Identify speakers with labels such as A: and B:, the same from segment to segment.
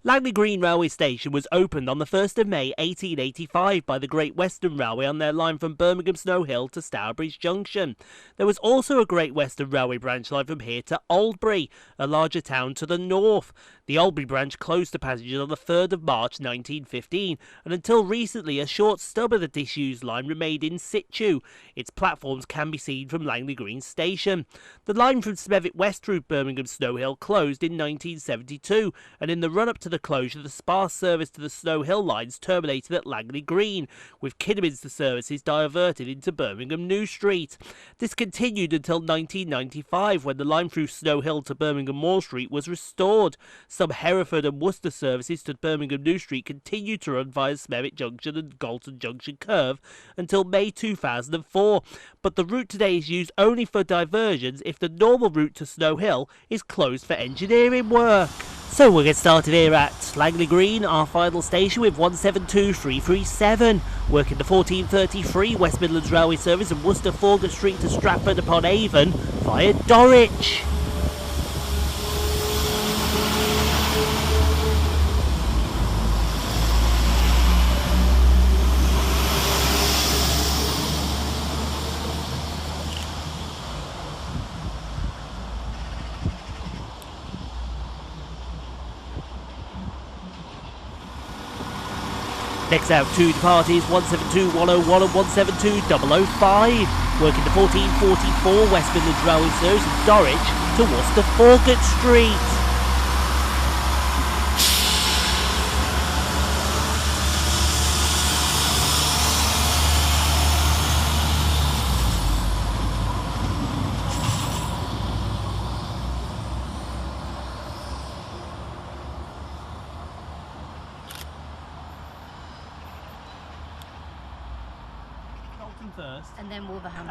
A: Langley Green railway station was opened on the 1st of May 1885 by the Great Western Railway on their line from Birmingham Snow Hill to Stourbridge Junction. There was also a Great Western Railway branch line from here to Oldbury, a larger town to the north. The Oldbury branch closed to passengers on the 3rd of March 1915, and until recently a short stub of the disused line remained in situ. Its platforms can be seen from Langley Green station. The line from Smethwick West through Birmingham Snow Hill closed in 1972, and in the run-up to the closure, the sparse service to the Snow Hill lines terminated at Langley Green, with Kidderminster services diverted into Birmingham New Street. This continued until 1995, when the line through Snow Hill to Birmingham Moor Street was restored. Some Hereford and Worcester services to Birmingham New Street continued to run via Smethwick Junction and Galton Junction Curve until May 2004, but the route today is used only for diversions if the normal route to Snow Hill is closed for engineering work. So we'll get started here at Langley Green, our final station, with 172337, working the 1433 West Midlands Railway service from Worcester Foregate Street to Stratford-upon-Avon via Dorwich. Next out, two departures, 172101 and 172005, working the 1444 West Midlands Railway service from Dorwich to Worcester Foregate Street.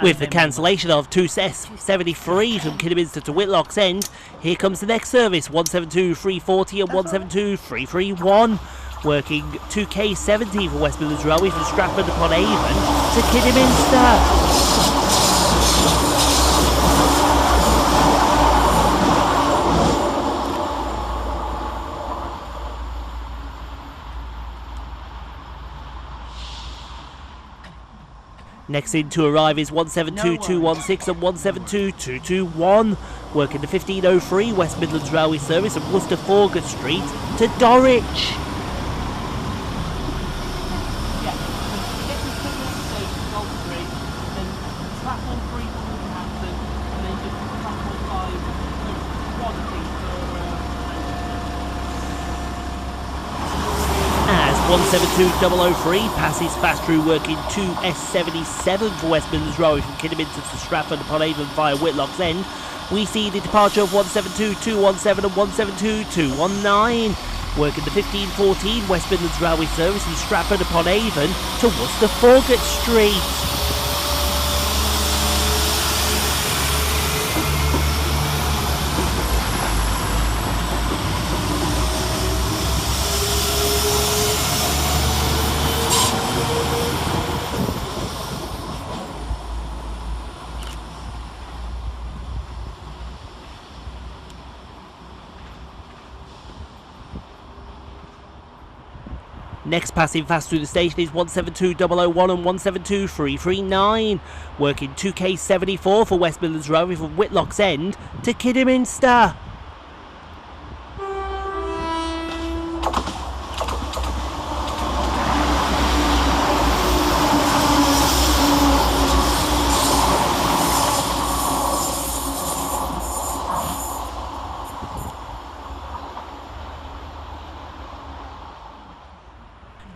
A: With the cancellation of 2S73 from Kidderminster to Whitlock's End, here comes the next service, 172340 and 172331, working 2K70 for West Midlands Railway from Stratford-upon-Avon to Kidderminster. Next in to arrive is 172216 and 172221, working the 1503 West Midlands Railway service from Worcester Foregate Street to Dorwich. As 172003 passes fast through working 2S77 for West Midlands Railway from Kidderminster to Stratford-upon-Avon via Whitlock's End, we see the departure of 172217 and 172219, working the 1514 West Midlands Railway service from Stratford-upon-Avon to Worcester Foregate Street. Next passing fast through the station is 172001 and 172339, working 2K74 for West Midlands Railway from Whitlock's End to Kidderminster.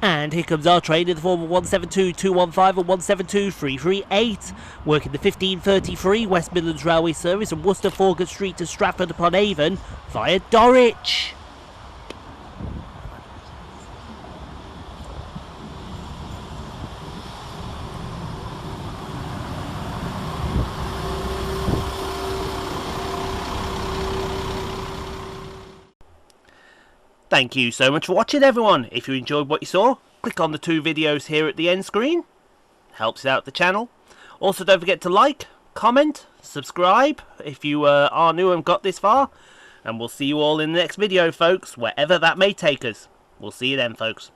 A: And here comes our train in the form of 172215 and 172338, working the 1533 West Midlands Railway service from Worcester Foregate Street to Stratford-upon-Avon via Dorwich. Thank you so much for watching, everyone. If you enjoyed what you saw, click on the 2 videos here at the end screen. Helps out the channel. Also, don't forget to like, comment, subscribe if you are new and got this far. And we'll see you all in the next video, folks, wherever that may take us. We'll see you then, folks.